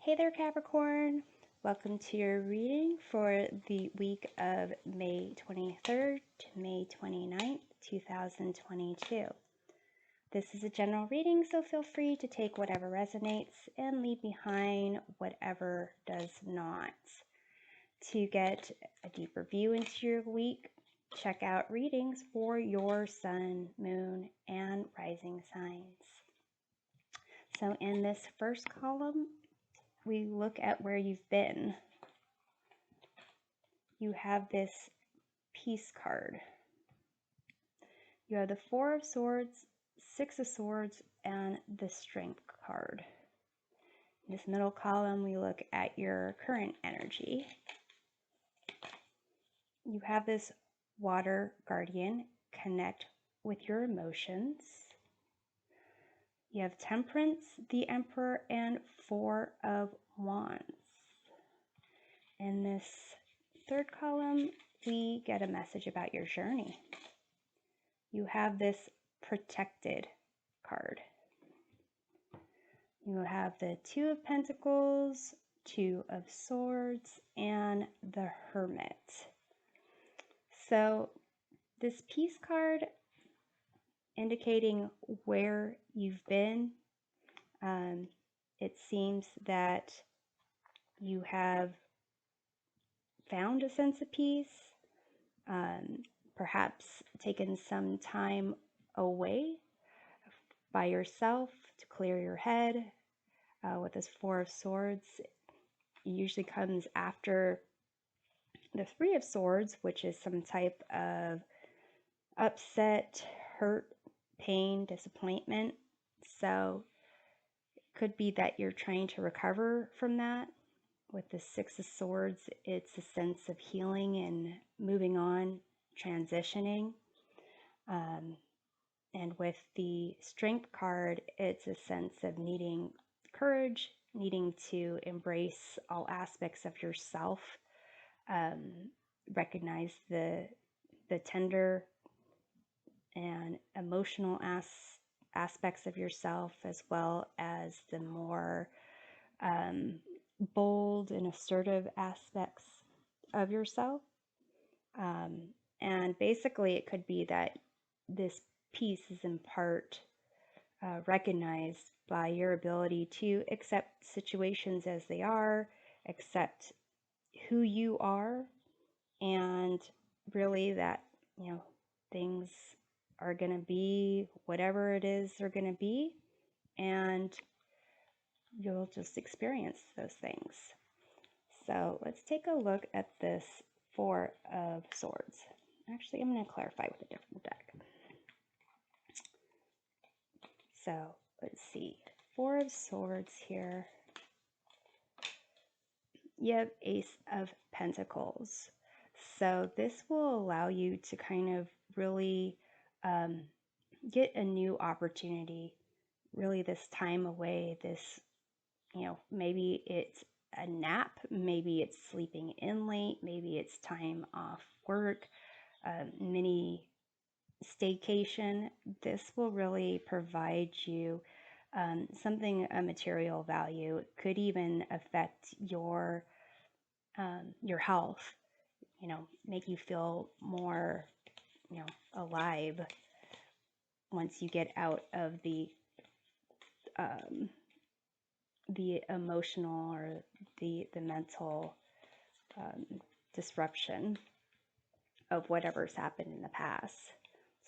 Hey there, Capricorn. Welcome to your reading for the week of May 23rd to May 29th, 2022. This is a general reading, so feel free to take whatever resonates and leave behind whatever does not. To get a deeper view into your week, check out readings for your sun, moon, and rising signs. So in this first column, we look at where you've been. You have this Peace card. You have the Four of Swords, Six of Swords, and the Strength card. In this middle column, we look at your current energy. You have this Water Guardian, connect with your emotions. You have Temperance, the Emperor, and Four of Wands. In this third column, we get a message about your journey. You have this Protected card. You have the Two of Pentacles, Two of Swords, and the Hermit. So this Peace card indicating where you've been. It seems that you have found a sense of peace, perhaps taken some time away by yourself to clear your head. With this Four of Swords, it usually comes after the Three of Swords, which is some type of upset, hurt, pain, disappointment. So it could be that you're trying to recover from that. With the Six of Swords, it's a sense of healing and moving on, transitioning. And with the Strength card, it's a sense of needing courage, needing to embrace all aspects of yourself, recognize the tender and emotional aspects of yourself, as well as the more bold and assertive aspects of yourself. And basically, it could be that this peace is in part recognized by your ability to accept situations as they are, accept who you are, and really that, things are going to be whatever it is they're going to be, and you'll just experience those things. So let's take a look at this Four of Swords. Actually, I'm going to clarify with a different deck. So let's see, Four of Swords here. You have Ace of Pentacles. So this will allow you to kind of really get a new opportunity, really this time away, this, maybe it's a nap, maybe it's sleeping in late, maybe it's time off work, mini staycation. This will really provide you something, a material value. It could even affect your health, make you feel more, alive once you get out of the emotional or the mental disruption of whatever's happened in the past.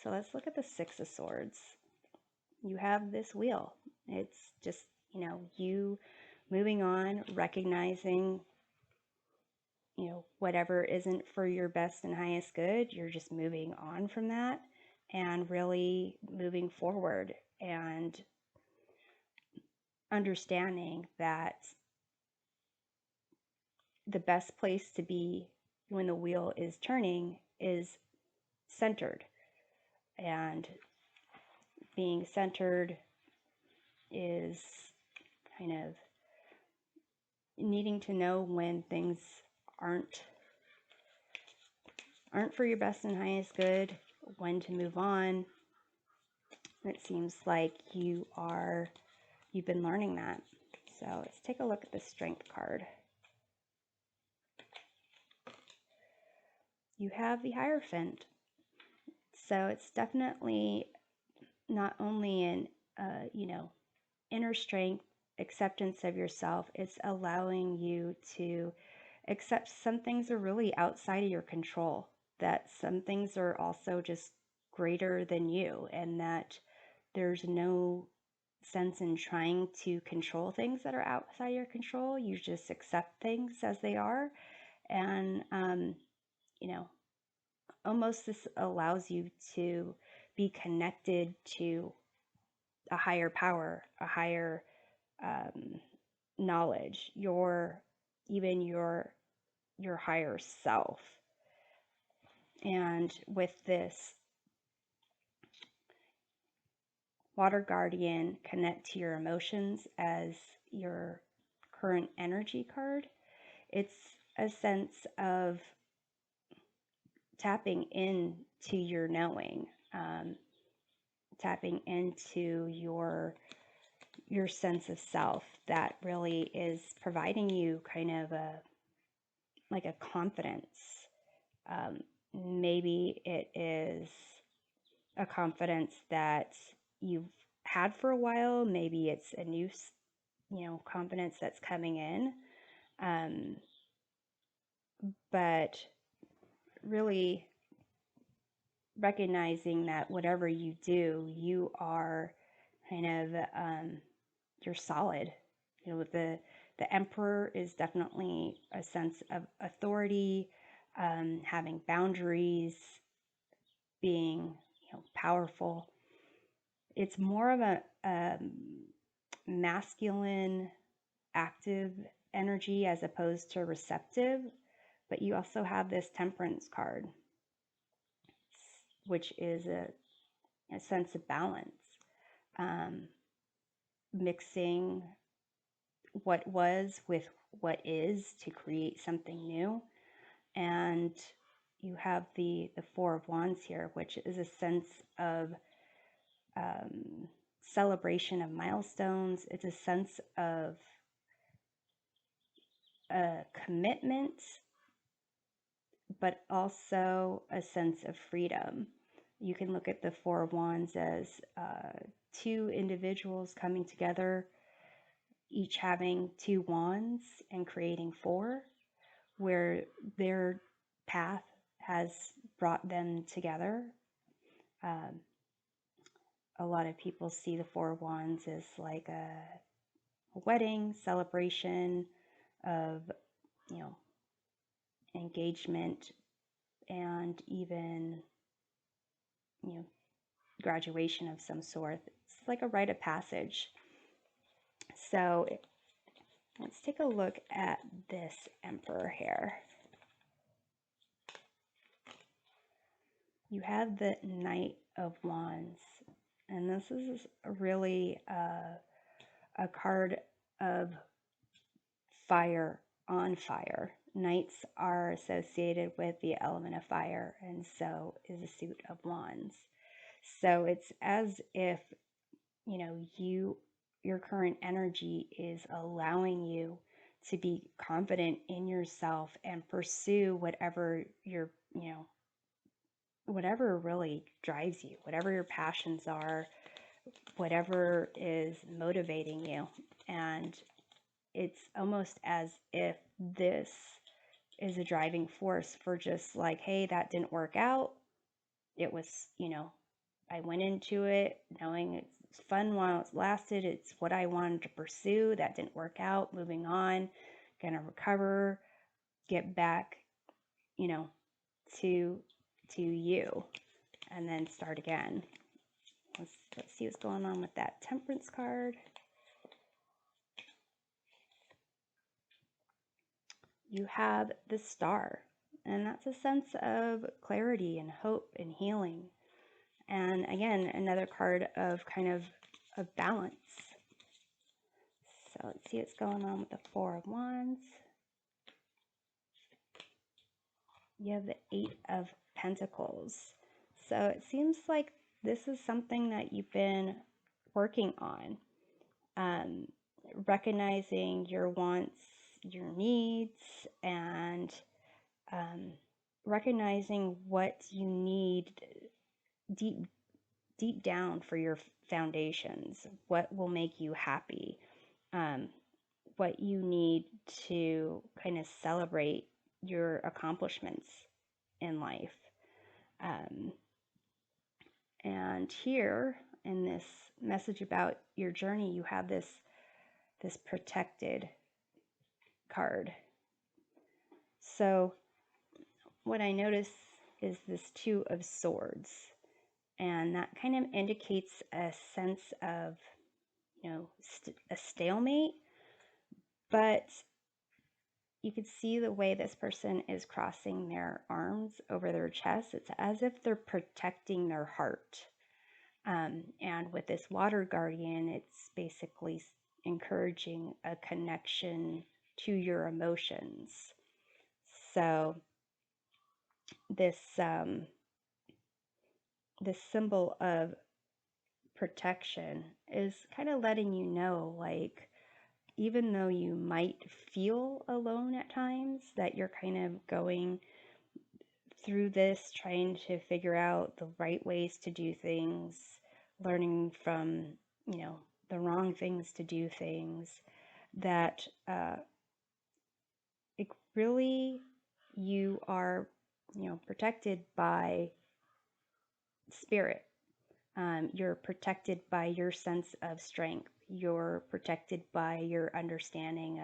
So let's look at the Six of Swords. You have this wheel. It's just, you moving on, recognizing, whatever isn't for your best and highest good, you're just moving on from that and really moving forward and understanding that the best place to be when the wheel is turning is centered. And being centered is kind of needing to know when things aren't for your best and highest good, when to move on. It seems like you've been learning that. So So let's take a look at the Strength card. You have the Hierophant. So it's definitely not only an, inner strength, acceptance of yourself, it's allowing you to accept some things are really outside of your control, that some things are also just greater than you, and that there's no sense in trying to control things that are outside your control. You just accept things as they are. And, almost this allows you to be connected to a higher power, a higher knowledge, even your higher self. And with this Water Guardian, connect to your emotions as your current energy card. It's a sense of tapping into your knowing, tapping into your sense of self that really is providing you kind of a confidence. Maybe it is a confidence that you've had for a while. Maybe it's a new, confidence that's coming in. But really recognizing that whatever you do, you are kind of, you're solid. The Emperor is definitely a sense of authority, having boundaries, being, powerful. It's more of a masculine, active energy as opposed to receptive. But you also have this Temperance card, which is a sense of balance, mixing what was with what is to create something new. And you have the Four of Wands here, which is a sense of celebration of milestones. It's a sense of commitment, but also a sense of freedom. You can look at the Four of Wands as two individuals coming together, each having two wands and creating four, where their path has brought them together. A lot of people see the Four of Wands as like a wedding celebration of, engagement, and even, graduation of some sort. It's like a rite of passage. So let's take a look at this Emperor here. You have the Knight of Wands, and this is really a card of fire on fire. Knights are associated with the element of fire, and so is the suit of wands. So it's as if, your current energy is allowing you to be confident in yourself and pursue whatever whatever really drives you, whatever your passions are, whatever is motivating you. And it's almost as if this is a driving force for just like, hey, that didn't work out. It was, I went into it knowing it's fun while it lasted. It's what I wanted to pursue. That didn't work out. Moving on, gonna recover, get back, to you, and then start again. Let's see what's going on with that Temperance card. You have the Star, and that's a sense of clarity and hope and healing. And again, another card of kind of balance. So let's see what's going on with the Four of Wands. You have the Eight of Pentacles. So it seems like this is something that you've been working on. recognizing your wants, your needs, and recognizing what you need deep deep down for your foundations, what will make you happy, um, what you need to kind of celebrate your accomplishments in life. Um, and here in this message about your journey, you have this protected card. So what I notice is this Two of Swords, and that kind of indicates a sense of, a stalemate, but you could see the way this person is crossing their arms over their chest. It's as if they're protecting their heart. And with this water guardian, it's basically encouraging a connection to your emotions. So this this symbol of protection is kind of letting you know, like, even though you might feel alone at times, that you're kind of going through this, trying to figure out the right ways to do things, learning from, the wrong things to do things, that it really, you are, protected by spirit. You're protected by your sense of strength. You're protected by your understanding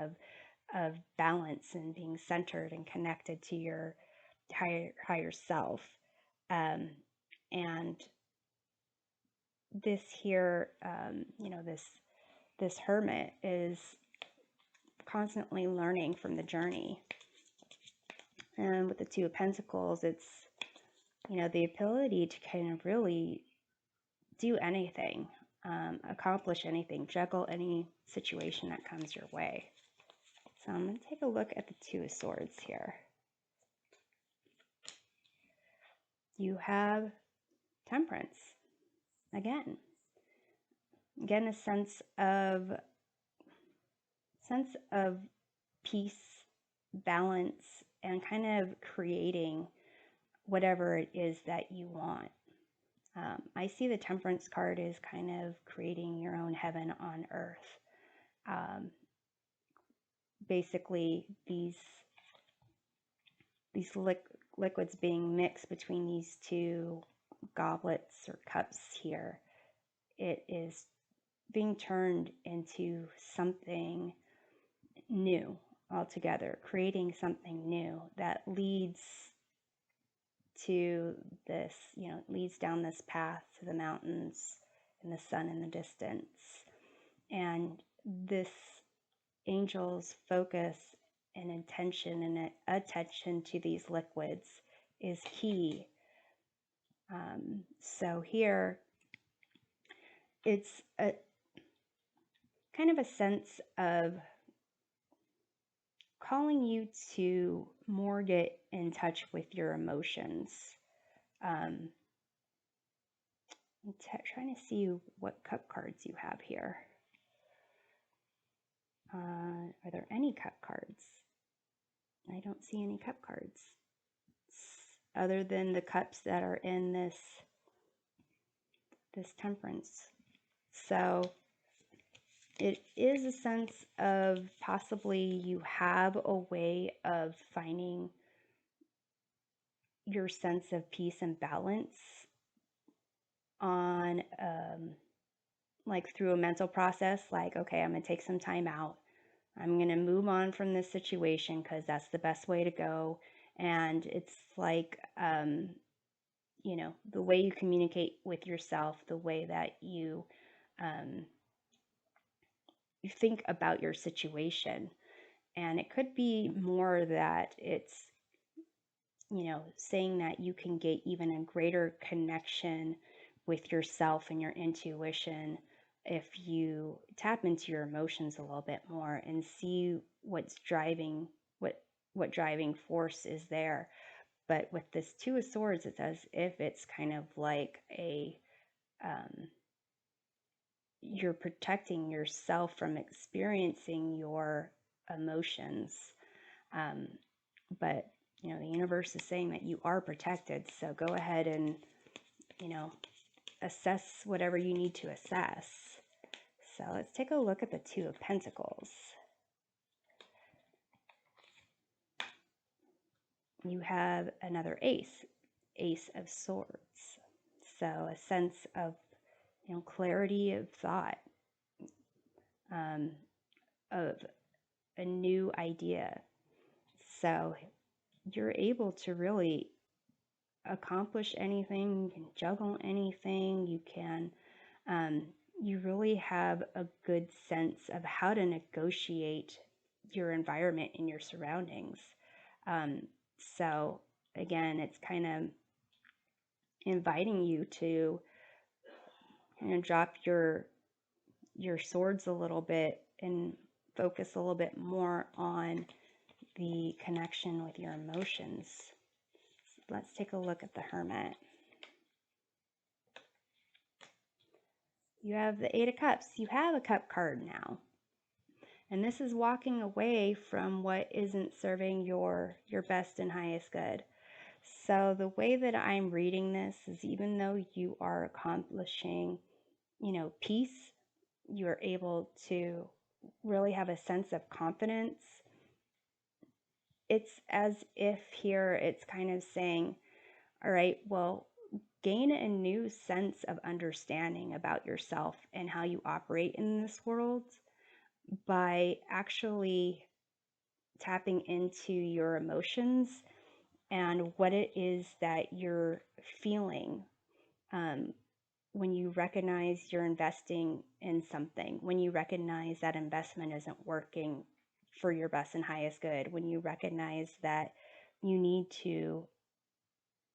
of balance and being centered and connected to your higher self. And this here, this hermit is constantly learning from the journey. And with the Two of Pentacles, it's, the ability to kind of really do anything, accomplish anything, juggle any situation that comes your way. So I'm going to take a look at the Two of Swords here. You have Temperance. Again, a sense of peace, balance, and kind of creating whatever it is that you want. I see the Temperance card as kind of creating your own heaven on earth. Basically, these liquids being mixed between these two goblets or cups here, it is being turned into something new altogether, creating something new that leads to this, leads down this path to the mountains and the sun in the distance. And this angel's focus and intention and attention to these liquids is key. So here, it's a kind of a sense of calling you to more get in touch with your emotions. I'm trying to see what cup cards you have here. Are there any cup cards? I don't see any cup cards other than the cups that are in this Temperance. So it is a sense of possibly you have a way of finding your sense of peace and balance on like through a mental process, like, okay, I'm going to take some time out. I'm going to move on from this situation because that's the best way to go. And it's like, the way you communicate with yourself, the way that you think about your situation. And it could be more that it's, saying that you can get even a greater connection with yourself and your intuition if you tap into your emotions a little bit more and see what's driving, what driving force is there. But with this Two of Swords, it's as if it's kind of like a you're protecting yourself from experiencing your emotions. Um, but, the universe is saying that you are protected. So go ahead and, you know, assess whatever you need to assess. So let's take a look at the Two of Pentacles. You have another Ace of Swords. So a sense of, clarity of thought, of a new idea. So you're able to really accomplish anything, you can juggle anything, um, you really have a good sense of how to negotiate your environment and your surroundings. So again, it's kind of inviting you to drop your swords a little bit and focus a little bit more on the connection with your emotions. Let's take a look at the Hermit. You have the Eight of Cups. You have a cup card now. And this is walking away from what isn't serving your best and highest good. So the way that I'm reading this is, even though you are accomplishing, peace, you're able to really have a sense of confidence. It's as if here it's kind of saying, all right, well, gain a new sense of understanding about yourself and how you operate in this world by actually tapping into your emotions and what it is that you're feeling, um, when you recognize you're investing in something, when you recognize that investment isn't working for your best and highest good, when you recognize that you need to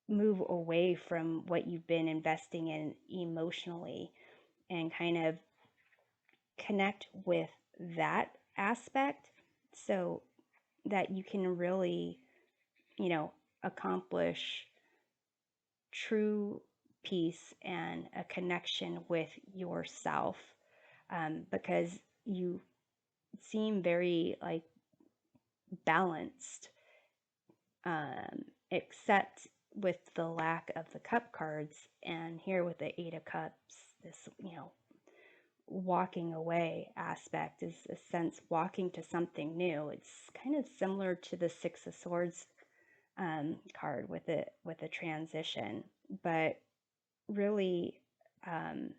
move away from what you've been investing in emotionally and kind of connect with that aspect so that you can really, accomplish true peace and a connection with yourself, because you seem very like balanced, except with the lack of the cup cards. And here with the Eight of Cups, this, walking away aspect is a sense walking to something new. It's kind of similar to the Six of Swords card with a transition, but really, um,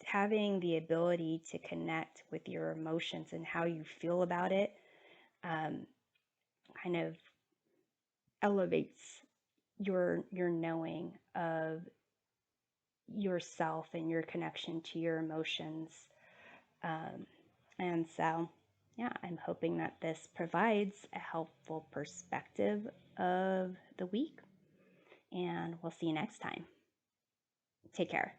having the ability to connect with your emotions and how you feel about it, um, kind of elevates your knowing of yourself and your connection to your emotions. Um, and so, yeah, I'm hoping that this provides a helpful perspective of the week, and we'll see you next time. Take care.